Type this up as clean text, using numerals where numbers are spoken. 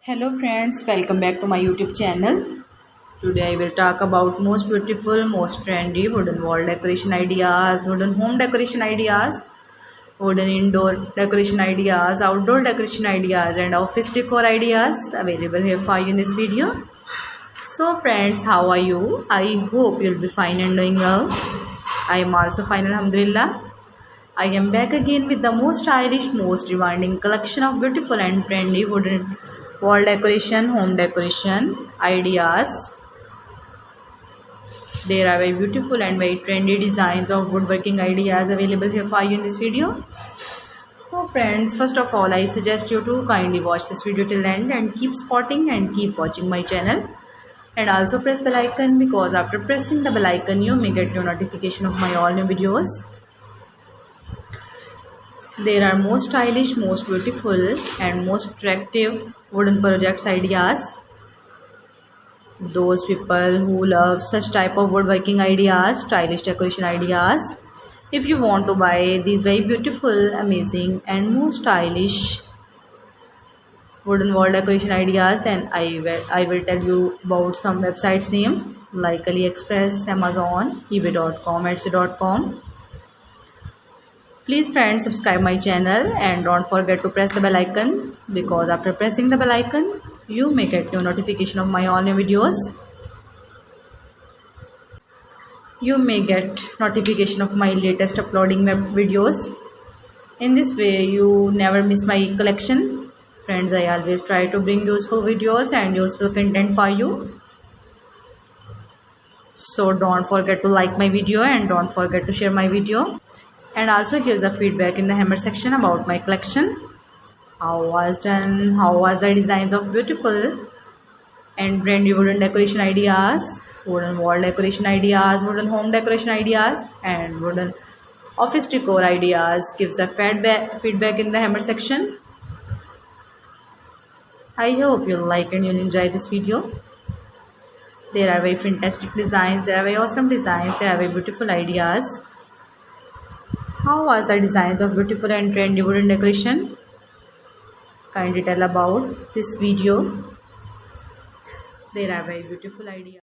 Hello friends, welcome back to my YouTube channel. Today I will talk about most beautiful, most trendy wooden wall decoration ideas, wooden home decoration ideas, wooden indoor decoration ideas, outdoor decoration ideas and office decor ideas available here for you in this video. So friends, how are you? I hope you'll be fine and doing well. I am also fine, alhamdulillah. I am back again with the most stylish, most demanding collection of beautiful and trendy wooden wall decoration, home decoration ideas. There are very beautiful and very trendy designs of woodworking ideas available here for you in this video. So friends, first of all, I suggest you to kindly watch this video till end and keep spotting and keep watching my channel. And also press bell icon, because after pressing the bell icon, you may get your notification of my all new videos. There are most stylish, most beautiful and most attractive wooden projects ideas. Those people who love such type of woodworking ideas, stylish decoration ideas. If you want to buy these very beautiful, amazing and most stylish wooden wall decoration ideas, then I will tell you about some websites name like AliExpress, Amazon, eBay.com, Etsy.com. Please friends, subscribe my channel and don't forget to press the bell icon, because after pressing the bell icon you may get your notification of my all new videos. You may get notification of my latest uploading videos. In this way you never miss my collection. Friends, I always try to bring useful videos and useful content for you. So don't forget to like my video and don't forget to share my video. And also give the feedback in the hammer section about my collection. How was done? How was the designs of beautiful and trendy wooden decoration ideas, wooden wall decoration ideas, wooden home decoration ideas and wooden office decor ideas. Give the feedback in the hammer section. I hope you'll like and you'll enjoy this video. There are very fantastic designs, there are very awesome designs, there are very beautiful ideas. How was the designs of beautiful and trendy wooden decoration? Kindly tell about this video. There are very beautiful ideas.